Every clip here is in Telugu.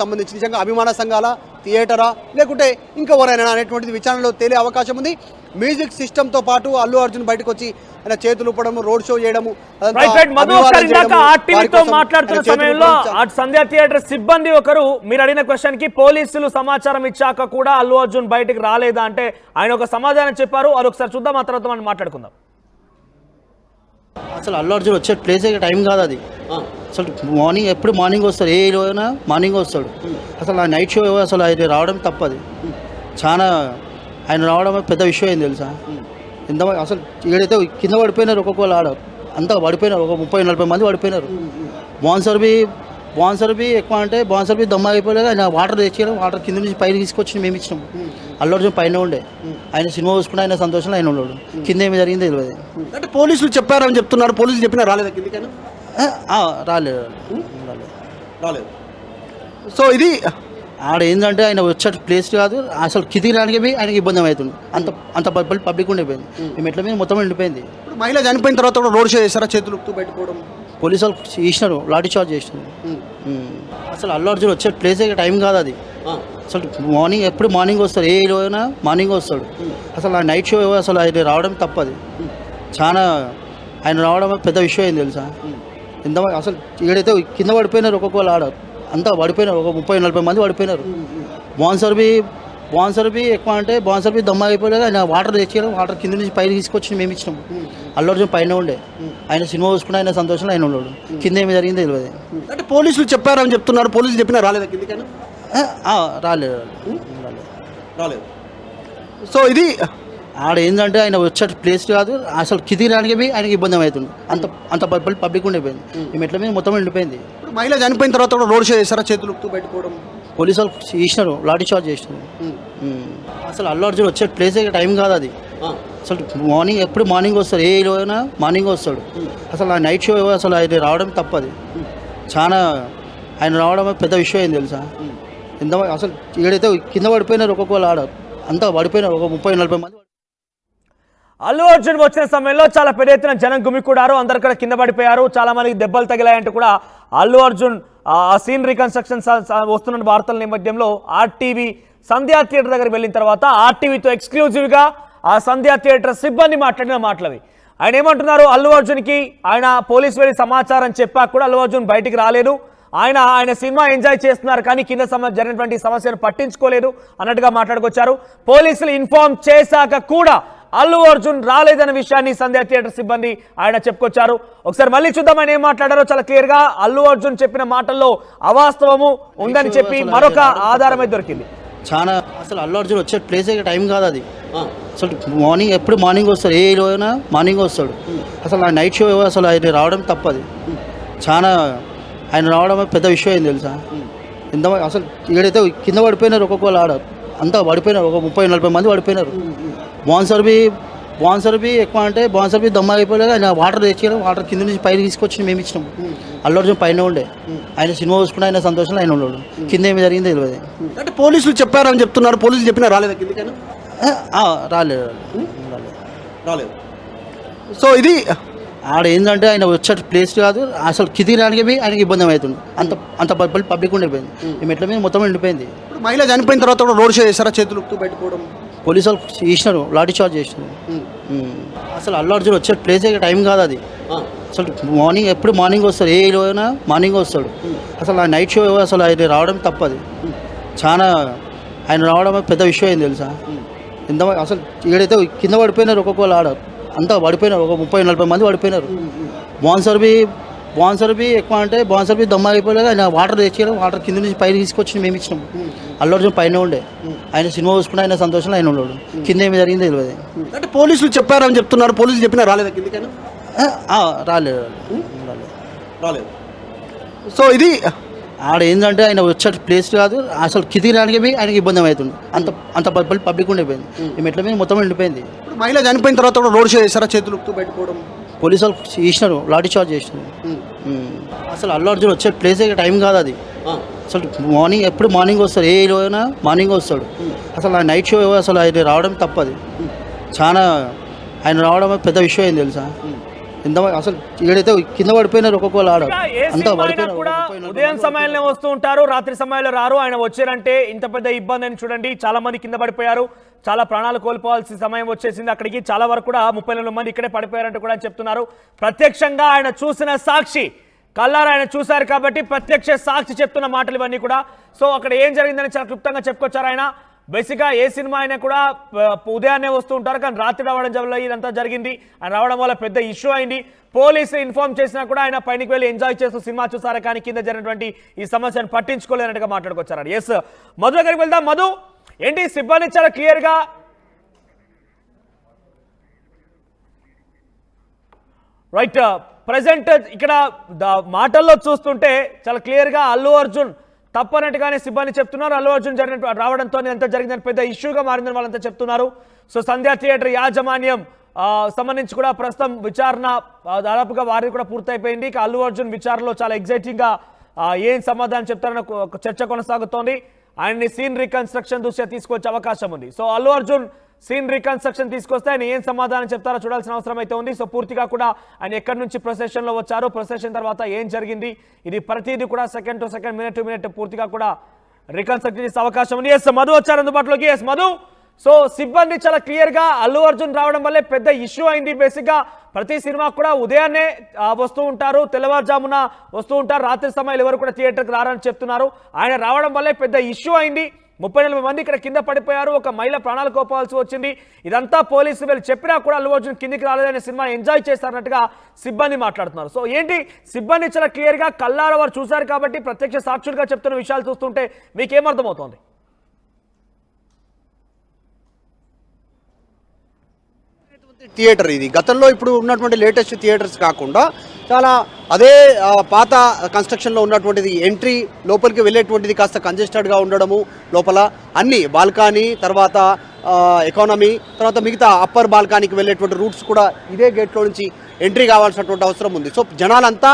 సంబంధించి నిజంగా అభిమాన సంఘాల థియేటరా లేకుంటే ఇంకెవరైనా అనేటువంటిది విచారణలో తేలే అవకాశం ఉంది. మ్యూజిక్ సిస్టంతో పాటు అల్లు అర్జున్ బయటకు వచ్చి ఆయన చేతులు ఊపడం, రోడ్ షో చేయడము, మాట్లాడుతున్న సమయంలో సంధ్యా థియేటర్ సిబ్బంది ఒకరు మీరు అడిగిన క్వశ్చన్ కి పోలీసులు సమాచారం ఇచ్చాక కూడా అల్లు అర్జున్ బయటకు రాలేదా అంటే ఆయన ఒక సమాధానం చెప్పారు. అది ఒకసారి చూద్దాం, ఆ తర్వాత మనం మాట్లాడుకుందాం. అసలు అల్లు అర్జున్ వచ్చే ప్లేస్ టైం కాదు అది. అసలు ఎప్పుడు మార్నింగ్ వస్తాడు, ఏ హీరో అయినా మార్నింగ్ వస్తాడు. అసలు ఆ నైట్ షో అసలు ఆయన రావడం తప్పది. చాలా ఆయన రావడం పెద్ద విషయం అయింది తెలుసా. ఎంత అసలు ఏడైతే కింద పడిపోయినారు, ఒక్కొక్కరు ఆడ అంతా పడిపోయినారు, ఒక 30-40 మంది పడిపోయినారు. బాన్సర్ బి ఎక్కువ అంటే బాన్సర్ బి దమ్మ అయిపోలేదు. ఆయన వాటర్ తెచ్చేయడం, వాటర్ కింద నుంచి పైన తీసుకొచ్చి మేము ఇచ్చినాం. అల్లు అర్జున్ పైన ఉండే, ఆయన సినిమా చూసుకుంటే ఆయన సంతోషంలో ఆయన ఉన్నాడు. కింద ఏమి జరిగిందో తెలియదు. అంటే పోలీసులు చెప్పారని చెప్తున్నారు. పోలీసులు చెప్పినా రాలేదా కిందకైనా? రాలేదు. సో ఇది ఆడ ఏంటంటే ఆయన వచ్చే ప్లేస్ కాదు. అసలు కిందికి రానికి ఆయనకి ఇబ్బంది అవుతుంది. అంత పబ్లిక్ ఉండిపోయింది. మేము ఎట్ల మీద మొత్తం ఉండిపోయింది. మహిళ చనిపోయిన తర్వాత కూడా రోడ్ షో చేస్తారా, చేతులు పెట్టుకోవడం, పోలీసు వాళ్ళు చేసినారు, లాఠీ చార్జ్ చేసినారు. అసలు అల్లు అర్జున్ వచ్చే ప్లేస్ టైం కాదు అది. అసలు ఎప్పుడు మార్నింగ్ వస్తాడు, ఏ హీరో అయినా మార్నింగ్ వస్తాడు. అసలు ఆ నైట్ షో అసలు ఆయన రావడం తప్పది. చాలా ఆయన రావడం పెద్ద విషయం అయింది తెలుసా. ఎంత అసలు ఏడైతే కింద పడిపోయినారు, ఒక్కొక్కరు ఆడ అంతా పడిపోయినారు, ఒక 30-40 మంది పడిపోయినారు. బాన్సర్ బి ఎక్కువ అంటే బాన్సర్ బి దమ్మ అయిపోలేదు. ఆయన వాటర్ తెచ్చేయడం, వాటర్ కింద నుంచి పైన తీసుకొచ్చి మేము ఇచ్చినాం. అల్లు అర్జున్ పైన ఉండే, ఆయన సినిమా చూసుకుంటే ఆయన సంతోషంలో ఆయన ఉన్నాడు. కింద ఏమి జరిగిందో తెలియదు. అంటే పోలీసులు చెప్పారని చెప్తున్నారు. పోలీసులు చెప్పినా రాలేదా కిందకైనా? రాలేదు. సో ఇది ఆడ ఏంటంటే ఆయన వచ్చే ప్లేస్ కాదు. అసలు కిందికి రానికి ఆయనకి ఇబ్బంది అవుతుంది. అంత పబ్లిక్ ఉండిపోయింది. మేము ఎట్ల మీద మొత్తం ఉండిపోయింది. మహిళ చనిపోయిన తర్వాత కూడా రోడ్ షో చేస్తారా, చేతులు పెట్టుకోవడం, పోలీసు వాళ్ళు చేసినారు, లాఠీ చార్జ్ చేసినారు. అసలు అల్లు అర్జున్ వచ్చే ప్లేస్ టైం కాదు అది. అసలు ఎప్పుడు మార్నింగ్ వస్తాడు, ఏ హీరో అయినా మార్నింగ్ వస్తాడు. అసలు ఆ నైట్ షో అసలు ఆయన రావడం తప్పది. చాలా ఆయన రావడం పెద్ద విషయం అయింది తెలుసా. ఎంత అసలు ఏడైతే కింద పడిపోయినారు, ఒక్కొక్కరు ఆడ అంతా పడిపోయినారు, ఒక 30-40 మంది. అల్లు అర్జున్ వచ్చిన సమయంలో చాలా పెద్ద ఎత్తున జనం గుమికూడారు. అందరు కూడా కింద పడిపోయారు, చాలా మందికి దెబ్బలు తగిలాయంటూ కూడా అల్లు అర్జున్ ఆ సీన్ రికన్స్ట్రక్షన్ వస్తున్న వార్తల నేపథ్యంలో ఆర్టీవీ సంధ్యా థియేటర్ దగ్గర వెళ్ళిన తర్వాత ఆర్టీవీతో ఎక్స్క్లూజివ్గా ఆ సంధ్యా థియేటర్ సిబ్బంది మాట్లాడిన మాటలవి. ఆయన ఏమంటున్నారు, అల్లు అర్జున్కి ఆయన పోలీసు వెళ్ళి సమాచారం చెప్పాక కూడా అల్లు అర్జున్ బయటికి రాలేదు. ఆయన సినిమా ఎంజాయ్ చేస్తున్నారు, కానీ కింద జరిగినటువంటి సమస్యను పట్టించుకోలేదు అన్నట్టుగా మాట్లాడుకొచ్చారు. పోలీసులు ఇన్ఫార్మ్ చేశాక కూడా అల్లు అర్జున్ రాలేదన్న విషయాన్ని సంధ్యా థియేటర్ సిబ్బంది ఆయన చెప్పుకొచ్చారు. ఒకసారి మళ్ళీ చూద్దాం ఆయన ఏం మాట్లాడారో. చాలా క్లియర్ గా అల్లు అర్జున్ చెప్పిన మాటల్లో అవాస్తవము ఉందని చెప్పి మరొక ఆధారమే దొరికింది. చాలా అసలు అల్లు అర్జున్ వచ్చే ప్లేస్ టైం కాదు అది. అసలు ఎప్పుడు మార్నింగ్ వస్తాడు, ఏ హీరో అయినా మార్నింగ్ వస్తాడు. అసలు ఆ నైట్ షో అసలు ఆయన రావడం తప్పది. చాలా ఆయన రావడం పెద్ద విషయం అయింది తెలుసా. ఎంత అసలు ఏడైతే కింద పడిపోయినారు, ఒక్కొక్కరు ఆడ అంతా పడిపోయినారు, ఒక 30-40 మంది పడిపోయినారు. బాన్సర్ బి ఎక్కువ అంటే బాన్సర్ బి దమ్మ అయిపోలేదు. ఆయన వాటర్ తెచ్చేయడం, వాటర్ కింద నుంచి పైన తీసుకొచ్చి మేము ఇచ్చినాం. అల్లు అర్జున్ పైన ఉండే, ఆయన సినిమా చూసుకుంటే ఆయన సంతోషంలో ఆయన ఉన్నాడు. కింద ఏమి జరిగిందో తెలియదు. అంటే పోలీసులు చెప్పారని చెప్తున్నారు. పోలీసులు చెప్పినా రాలేదా కిందకైనా? రాలేదు. సో ఇది ఆడ ఏంటంటే ఆయన వచ్చే ప్లేస్ కాదు. అసలు కిందికి రానికి ఆయనకి ఇబ్బంది అవుతుంది. అంత పబ్లిక్ ఉండిపోయింది. మేము ఎట్ల మీద మొత్తం ఉండిపోయింది. మహిళ చనిపోయిన తర్వాత కూడా రోడ్ షో చేస్తారా, చేతులు పెట్టుకోవడం, పోలీసు వాళ్ళు చేసినారు, లాఠీ చార్జ్ చేసినారు. అసలు అల్లు అర్జున్ వచ్చే ప్లేస్ టైం కాదు అది. అసలు ఎప్పుడు మార్నింగ్ వస్తాడు, ఏ హీరో అయినా మార్నింగ్ వస్తాడు. అసలు ఆ నైట్ షో అసలు ఆయన రావడం తప్పది. చాలా ఆయన రావడం పెద్ద విషయం అయింది తెలుసా. ఎంత అసలు ఏడైతే కింద పడిపోయినారు, ఒక్కొక్కరు ఆడ అంతా పడిపోయినారు, ఒక 30-40 మంది పడిపోయినారు. బాన్సర్ బి ఎక్కువ అంటే బాన్సర్ బి దమ్మ అయిపోలేదు. ఆయన వాటర్ తెచ్చేయడం, వాటర్ కింద నుంచి పైన తీసుకొచ్చి మేము ఇచ్చినాం. అల్లు అర్జున్ పైన ఉండే, ఆయన సినిమా చూసుకుంటే ఆయన సంతోషంలో ఆయన ఉన్నాడు. కింద ఏమి జరిగిందో తెలియదు. అంటే పోలీసులు చెప్పారని చెప్తున్నారు. పోలీసులు చెప్పినా రాలేదా కిందకైనా? రాలేదు. సో ఇది ఆడ ఏంటంటే ఆయన వచ్చే ప్లేస్ కాదు. అసలు కిందికి రానికి ఆయనకి ఇబ్బంది అవుతుంది. అంత పబ్లిక్ ఉండిపోయింది. మేము ఎట్ల మీద మొత్తం ఉండిపోయింది. మహిళ చనిపోయిన తర్వాత కూడా రోడ్ షో చేస్తారా, చేతులు పెట్టుకోవడం, పోలీసు వాళ్ళు చేసినారు, లాఠీ చార్జ్ చేసినారు. అసలు అల్లు అర్జున్ వచ్చే ప్లేస్ టైం కాదు అది. అసలు ఎప్పుడు మార్నింగ్ వస్తాడు, ఏ హీరో అయినా మార్నింగ్ వస్తాడు. అసలు ఆ నైట్ షో అసలు ఆయన రావడం తప్పది. చాలా ఆయన రావడం పెద్ద విషయం అయింది తెలుసా. ఎంత అసలు ఏడైతే కింద పడిపోయినారు ఒక్కొక్కరు ఆడ ఏ అంతా సినిమా అయినా పడిపోయినారు కూడా పడిపోయినారు. ఉదయం సమయంలో వస్తూ ఉంటారు, రాత్రి సమయంలో రారు. ఆయన వచ్చారంటే ఇంత పెద్ద ఇబ్బంది అని చూడండి. చాలా మంది కింద పడిపోయారు, చాలా ప్రాణాలు కోల్పోవాల్సిన సమయం వచ్చేసింది. అక్కడికి చాలా వరకు కూడా 34 మంది ఇక్కడే పడిపోయారంటూ కూడా చెప్తున్నారు. ప్రత్యక్షంగా ఆయన చూసిన సాక్షి, కల్లారా ఆయన చూశారు కాబట్టి ప్రత్యక్ష సాక్షి చెప్తున్న మాటలు ఇవన్నీ కూడా. సో అక్కడ ఏం జరిగిందని చాలా క్లుప్తంగా చెప్పుకొచ్చారు ఆయన. బేసిక్గా ఏ సినిమా అయినా కూడా ఉదయాన్నే వస్తూ ఉంటారు, కానీ రాత్రి రావడం వల్ల ఇదంతా జరిగింది. ఆయన రావడం వల్ల పెద్ద ఇష్యూ అయింది. పోలీసులు ఇన్ఫార్మ్ చేసినా కూడా ఆయన పైనకి వెళ్ళి ఎంజాయ్ చేస్తూ సినిమా చూసారా, కానీ కింద జరిగినటువంటి ఈ సమస్యను పట్టించుకోలేనట్టుగా మాట్లాడుకొచ్చారు. ఎస్, మధు దగ్గరికి వెళ్దాం. మధు, ఏంటి సిబ్బంది చాలా క్లియర్గా రైట్ ప్రజెంట్ ఇక్కడ మాటల్లో చూస్తుంటే చాలా క్లియర్గా అల్లు అర్జున్ తప్పనట్టుగానే సిబ్బంది చెప్తున్నారు. అల్లు అర్జున్ జరిగిన రావడంతో ఎంత జరిగిందని పెద్ద ఇష్యూగా మారిందని వాళ్ళంతా చెప్తున్నారు. సో సంధ్యా థియేటర్ యాజమాన్యం సంబంధించి కూడా ప్రస్తుతం విచారణ దాదాపుగా వారిది కూడా పూర్తయిపోయింది. ఇక అల్లు అర్జున్ విచారణలో చాలా ఎగ్జైటింగ్గా ఏం సమాధానం చెప్తారన్న చర్చ కొనసాగుతోంది. ఆయన్ని సీన్ రీకన్స్ట్రక్షన్ దృష్ట్యా తీసుకొచ్చే అవకాశం ఉంది. So Allu Arjun scene reconstruction తీసుకొస్తే ఆయన ఏం సమాధానం చెప్తారో చూడాల్సిన అవసరం అయితే ఉంది. సో పూర్తిగా కూడా ఆయన ఎక్కడి నుంచి ప్రొసెషన్లో వచ్చారు, ప్రొసెషన్ తర్వాత ఏం జరిగింది, ఇది ప్రతిదీ కూడా second to second, minute to minute పూర్తిగా కూడా రీకన్స్ట్రక్ట్ చేసే అవకాశం ఉంది. ఎస్, మధు వచ్చారు అందుబాటులోకి. ఎస్ మధు, సో సిబ్బంది చాలా క్లియర్గా అల్లు అర్జున్ రావడం వల్లే పెద్ద ఇష్యూ అయింది. బేసిక్గా ప్రతి సినిమా కూడా ఉదయాన్నే వస్తూ ఉంటారు, తెల్లవారుజామున వస్తూ ఉంటారు, రాత్రి సమయంలో ఎవరు కూడా థియేటర్కి రారని చెప్తున్నారు. ఆయన రావడం వల్లే పెద్ద ఇష్యూ అయింది. 34 మంది ఇక్కడ కింద పడిపోయారు, ఒక మహిళ ప్రాణాలు కోల్పోవాల్సి వచ్చింది. ఇదంతా పోలీసులు వీళ్ళు చెప్పినా కూడా అల్లు అర్జున్ కిందికి రాలేదని సినిమా ఎంజాయ్ చేస్తారన్నట్టుగా సిబ్బంది మాట్లాడుతున్నారు. సో ఏంటి సిబ్బంది చాలా క్లియర్గా కల్లారా వారు చూశారు కాబట్టి ప్రత్యక్ష సాక్షులుగా చెప్తున్న విషయాలు చూస్తుంటే మీకేమర్థమవుతోంది? థియేటర్ ఇది గతంలో ఇప్పుడు ఉన్నటువంటి లేటెస్ట్ థియేటర్స్ కాకుండా చాలా అదే పాత కన్స్ట్రక్షన్లో ఉన్నటువంటిది. ఎంట్రీ లోపలికి వెళ్ళేటువంటిది కాస్త కంజెస్టెడ్గా ఉండడము, లోపల అన్ని బాల్కనీ, తర్వాత ఎకానమీ, తర్వాత మిగతా అప్పర్ బాల్కనీకి వెళ్ళేటువంటి రూట్స్ కూడా ఇదే గేట్లో నుంచి ఎంట్రీ కావాల్సినటువంటి అవసరం ఉంది. సో జనాలంతా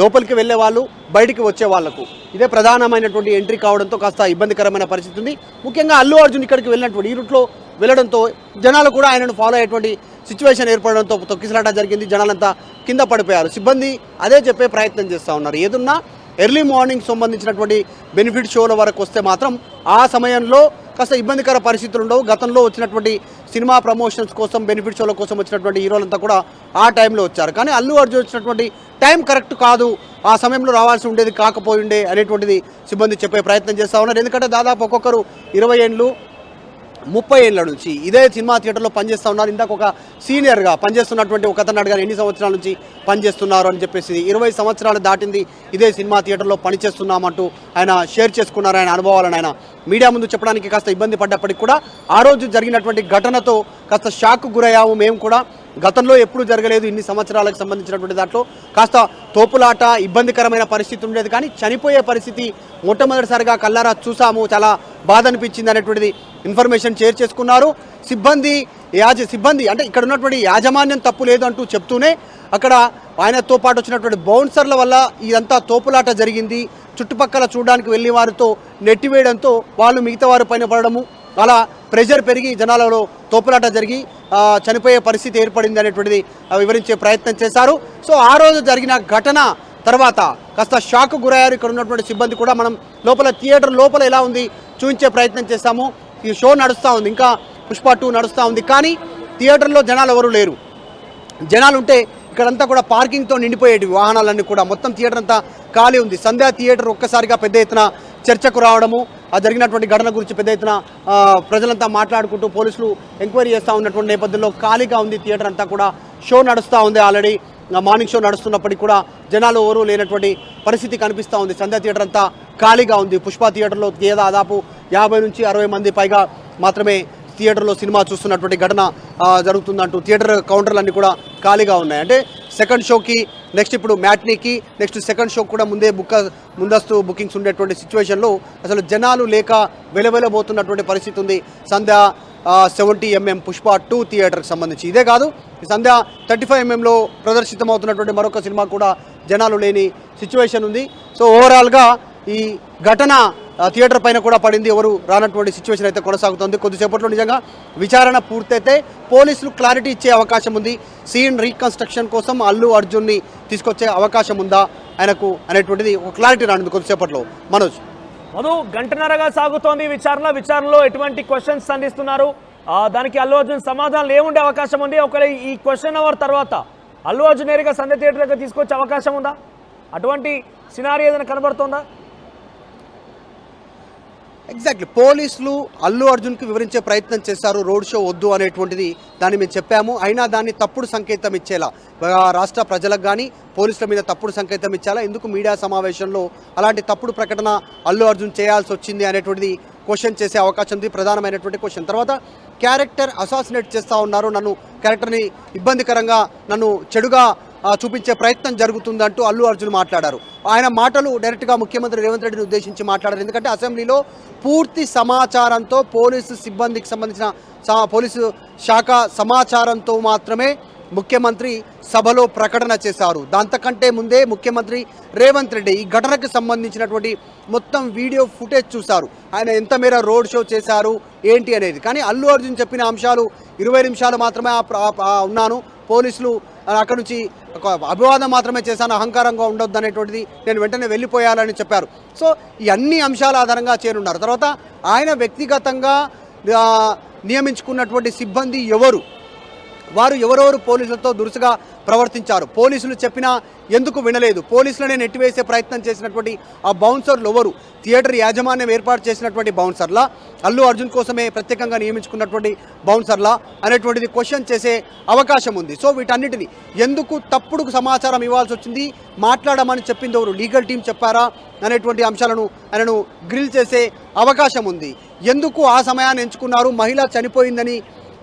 లోపలికి వెళ్ళే వాళ్ళు, బయటికి వచ్చే వాళ్లకు ఇదే ప్రధానమైనటువంటి ఎంట్రీ కావడంతో కాస్త ఇబ్బందికరమైన పరిస్థితి ఉంది. ముఖ్యంగా అల్లు అర్జున్ ఇక్కడికి వెళ్ళినటువంటి ఈ రూట్లో వెళ్ళడంతో జనాలు కూడా ఆయనను ఫాలో అయ్యేటువంటి సిచ్యువేషన్ ఏర్పడడంతో తొక్కిసలాట జరిగింది. జనాలంతా కింద పడిపోయారు. సిబ్బంది అదే చెప్పే ప్రయత్నం చేస్తూ ఉన్నారు. ఏదున్నా ఎర్లీ మార్నింగ్ సంబంధించినటువంటి బెనిఫిట్ షోల వరకు వస్తే మాత్రం ఆ సమయంలో కాస్త ఇబ్బందికర పరిస్థితులు ఉండవు. గతంలో వచ్చినటువంటి సినిమా ప్రమోషన్స్ కోసం, బెనిఫిట్ షోల కోసం వచ్చినటువంటి హీరోలంతా కూడా ఆ టైంలో వచ్చారు. కానీ అల్లు అర్జున్ వచ్చినటువంటి టైం కరెక్ట్ కాదు, ఆ సమయంలో రావాల్సి ఉండేది కాకపోయిండే అనేటువంటిది సిబ్బంది చెప్పే ప్రయత్నం చేస్తూ ఉన్నారు. ఎందుకంటే దాదాపు ఒక్కొక్కరు 20 ఏళ్ళు 30 ఏళ్ళ నుంచి ఇదే సినిమా థియేటర్లో పనిచేస్తూ ఉన్నారు. ఇందాక ఒక సీనియర్గా పనిచేస్తున్నటువంటి ఒక అతను అడిగారు ఎన్ని సంవత్సరాల నుంచి పనిచేస్తున్నారు అని చెప్పేసి. 20 సంవత్సరాలు దాటింది ఇదే సినిమా థియేటర్లో పనిచేస్తున్నామంటూ ఆయన షేర్ చేసుకున్నారు ఆయన అనుభవాలను. ఆయన మీడియా ముందు చెప్పడానికి కాస్త ఇబ్బంది పడ్డప్పటికి కూడా ఆ రోజు జరిగినటువంటి ఘటనతో కాస్త షాక్ గురయ్యాము మేము కూడా. గతంలో ఎప్పుడు జరగలేదు ఇన్ని సంవత్సరాలకు సంబంధించినటువంటి దాంట్లో కాస్త తోపులాట, ఇబ్బందికరమైన పరిస్థితి ఉండేది. కానీ చనిపోయే పరిస్థితి మొట్టమొదటిసారిగా కల్లారా చూసాము, చాలా బాధ అనిపించింది అనేటువంటిది ఇన్ఫర్మేషన్ షేర్ చేసుకున్నారు. సిబ్బంది అంటే ఇక్కడ ఉన్నటువంటి యాజమాన్యం తప్పు లేదు అంటూ చెప్తూనే అక్కడ ఆయనతో పాటు వచ్చినటువంటి బౌన్సర్ల వల్ల ఇదంతా తోపులాట జరిగింది, చుట్టుపక్కల చూడడానికి వెళ్ళి వారితో నెట్టివేయడంతో వాళ్ళు మిగతా వారి పైన పడడము, అలా ప్రెషర్ పెరిగి జనాలలో తోపులాట జరిగి చనిపోయే పరిస్థితి ఏర్పడింది అనేటువంటిది వివరించే ప్రయత్నం చేశారు. సో ఆ రోజు జరిగిన ఘటన తర్వాత కాస్త షాక్ గురయ్యారు ఇక్కడ ఉన్నటువంటి సిబ్బంది కూడా. మనం లోపల థియేటర్ లోపల ఎలా ఉంది చూపించే ప్రయత్నం చేస్తాము. ఈ షో నడుస్తూ ఉంది, ఇంకా పుష్ప 2 నడుస్తూ ఉంది, కానీ థియేటర్లో జనాలు ఎవరు లేరు. జనాలు ఉంటే ఇక్కడంతా కూడా పార్కింగ్తో నిండిపోయేటి వాహనాలన్నీ కూడా. మొత్తం థియేటర్ అంతా ఖాళీ ఉంది. సంధ్యా థియేటర్ ఒక్కసారిగా పెద్ద ఎత్తున చర్చకు రావడము, ఆ జరిగినటువంటి ఘటన గురించి పెద్ద ఎత్తున ప్రజలంతా మాట్లాడుకుంటూ పోలీసులు ఎంక్వైరీ చేస్తూ ఉన్నటువంటి నేపథ్యంలో ఖాళీగా ఉంది థియేటర్ అంతా కూడా. షో నడుస్తూ ఉంది, ఆల్రెడీ మార్నింగ్ షో నడుస్తున్నప్పటికీ కూడా జనాలు ఎవరు లేనటువంటి పరిస్థితి కనిపిస్తూ ఉంది. సంధ్యా థియేటర్ అంతా ఖాళీగా ఉంది. పుష్ప థియేటర్లో దాదాపు 50 నుంచి 60 మంది పైగా మాత్రమే థియేటర్లో సినిమా చూస్తున్నటువంటి ఘటన జరుగుతుందంటూ థియేటర్ కౌంటర్లన్నీ కూడా ఖాళీగా ఉన్నాయి. అంటే సెకండ్ షోకి నెక్స్ట్ ఇప్పుడు మ్యాట్నీకి నెక్స్ట్ సెకండ్ షోకి కూడా ముందస్తు బుకింగ్స్ ఉండేటువంటి సిచ్యువేషన్లో అసలు జనాలు లేక వెలవెలబోతున్నటువంటి పరిస్థితి ఉంది సంధ్యా 70mm పుష్ప 2 థియేటర్కి సంబంధించి. ఇదే కాదు, సంధ్యా 35mmలో ప్రదర్శితమవుతున్నటువంటి మరొక సినిమా కూడా జనాలు లేని సిచ్యువేషన్ ఉంది. సో ఓవరాల్గా ఈ ఘటన థియేటర్ పైన కూడా పడింది. ఎవరు రానటువంటి సిచ్యువేషన్ అయితే కొనసాగుతుంది. కొద్దిసేపట్లో నిజంగా విచారణ పూర్తయితే పోలీసులు క్లారిటీ ఇచ్చే అవకాశం ఉంది. సీన్ రీకన్స్ట్రక్షన్ కోసం అల్లు అర్జున్ని తీసుకొచ్చే అవకాశం ఉందా ఆయనకు అనేటువంటిది ఒక క్లారిటీ రానుంది కొద్దిసేపట్లో. మనోజ్, మధు, గంటన్నరగా సాగుతోంది విచారణలో ఎటువంటి క్వశ్చన్స్ సంధిస్తున్నారు, దానికి అల్లు అర్జున్ సమాధానాలు ఏముండే అవకాశం ఉంది? ఒకవేళ ఈ క్వశ్చన్ అవర్ తర్వాత అల్లు అర్జున్ నేరుగా సంధ్య థియేటర్ దగ్గర తీసుకొచ్చే అవకాశం ఉందా? అటువంటి సినారీ ఏదైనా కనబడుతుందా? ఎగ్జాక్ట్లీ పోలీసులు అల్లు అర్జున్కి వివరించే ప్రయత్నం చేశారు. రోడ్ షో వద్దు అనేటువంటిది దాన్ని మేము చెప్పాము. అయినా దాన్ని తప్పుడు సంకేతం ఇచ్చేలా రాష్ట్ర ప్రజలకు కానీ పోలీసుల మీద తప్పుడు సంకేతం ఇచ్చేలా ఎందుకు మీడియా సమావేశంలో అలాంటి తప్పుడు ప్రకటన అల్లు అర్జున్ చేయాల్సి వచ్చింది అనేటువంటిది క్వశ్చన్ చేసే అవకాశం ఉంది. ప్రధానమైనటువంటి క్వశ్చన్. తర్వాత క్యారెక్టర్ అసాసినేట్ చేస్తూ ఉన్నారు, నన్ను క్యారెక్టర్ని ఇబ్బందికరంగా నన్ను చెడుగా చూపించే ప్రయత్నం జరుగుతుందంటూ అల్లు అర్జున్ మాట్లాడారు. ఆయన మాటలు డైరెక్ట్గా ముఖ్యమంత్రి రేవంత్ రెడ్డిని ఉద్దేశించి మాట్లాడారు. ఎందుకంటే అసెంబ్లీలో పూర్తి సమాచారంతో పోలీసు సిబ్బందికి సంబంధించిన పోలీసు శాఖ సమాచారంతో మాత్రమే ముఖ్యమంత్రి సభలో ప్రకటన చేశారు. దాంతకంటే ముందే ముఖ్యమంత్రి రేవంత్ రెడ్డి ఈ ఘటనకు సంబంధించినటువంటి మొత్తం వీడియో ఫుటేజ్ చూశారు. ఆయన ఎంత మేర రోడ్ షో చేశారు ఏంటి అనేది. కానీ అల్లు అర్జున్ చెప్పిన అంశాలు 20 నిమిషాలు మాత్రమే ఉన్నాను, పోలీసులు అక్కడి నుంచి ఒక అభివాదం మాత్రమే చేశాను, అహంకారంగా ఉండొద్దు అనేటువంటిది, నేను వెంటనే వెళ్ళిపోయాలని చెప్పారు. సో ఈ అన్ని అంశాల ఆధారంగా చేరున్నారు. తర్వాత ఆయన వ్యక్తిగతంగా నియమించుకున్నటువంటి సిబ్బంది ఎవరు, వారు ఎవరెవరు పోలీసులతో దురుసుగా ప్రవర్తించారు, పోలీసులు చెప్పినా ఎందుకు వినలేదు, పోలీసులనే నెట్టివేసే ప్రయత్నం చేసినటువంటి ఆ బౌన్సర్లు ఎవరు, థియేటర్ యాజమాన్యం ఏర్పాటు చేసినటువంటి బౌన్సర్లా, అల్లు అర్జున్ కోసమే ప్రత్యేకంగా నియమించుకున్నటువంటి బౌన్సర్లా అనేటువంటిది క్వశ్చన్ చేసే అవకాశం ఉంది. సో వీటన్నిటిని ఎందుకు తప్పుడు సమాచారం ఇవ్వాల్సి వచ్చింది, మాట్లాడమని చెప్పింది ఎవరు, లీగల్ టీం చెప్పారా అనేటువంటి అంశాలను ఆయనను గ్రిల్ చేసే అవకాశం ఉంది. ఎందుకు ఆ సమయాన్ని ఎంచుకున్నారు, మహిళ చనిపోయిందని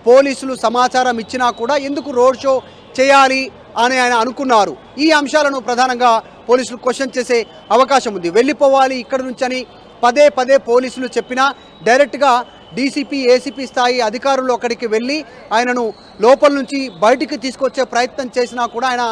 పోలీసులు సమాచారం ఇచ్చినా కూడా ఎందుకు రోడ్ షో చేయాలి అని ఆయన అనుకున్నారు. ఈ అంశాలను ప్రధానంగా పోలీసులు క్వశ్చన్ చేసే అవకాశం ఉంది. వెళ్ళిపోవాలి ఇక్కడ నుంచి అని పదే పదే పోలీసులు చెప్పినా డైరెక్ట్గా డీసీపీ ఏసీపీ స్థాయి అధికారులు అక్కడికి వెళ్ళి ఆయనను లోపల నుంచి బయటికి తీసుకొచ్చే ప్రయత్నం చేసినా కూడా ఆయన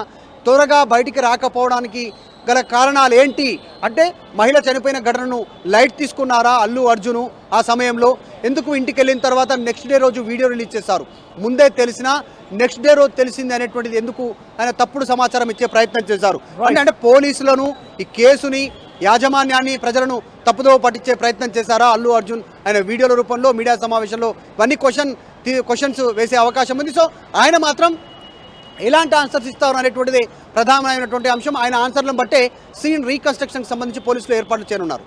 త్వరగా బయటికి రాకపోవడానికి గల కారణాలు ఏంటి అంటే, మహిళ చనిపోయిన ఘటనను లైట్ తీసుకున్నారా అల్లు అర్జును ఆ సమయంలో, ఎందుకు ఇంటికి వెళ్ళిన తర్వాత నెక్స్ట్ డే రోజు వీడియో రిలీజ్ చేశారు, ముందే తెలిసినా నెక్స్ట్ డే రోజు తెలిసింది అనేటువంటిది ఎందుకు ఆయన తప్పుడు సమాచారం ఇచ్చే ప్రయత్నం చేశారు. అంటే పోలీసులను, ఈ కేసుని, యాజమాన్యాన్ని, ప్రజలను తప్పుదోవ పట్టించే ప్రయత్నం చేశారా అల్లు అర్జున్ ఆయన వీడియోల రూపంలో మీడియా సమావేశంలో ఇవన్నీ క్వశ్చన్స్ వేసే అవకాశం ఉంది. సో ఆయన మాత్రం ఎలాంటి ఆన్సర్స్ ఇస్తారు అనేటువంటిది ప్రధానమైనటువంటి అంశం. ఆయన ఆన్సర్లను బట్టే సీన్ రీకన్స్ట్రక్షన్కి సంబంధించి పోలీసులు ఏర్పాట్లు చేయనున్నారు.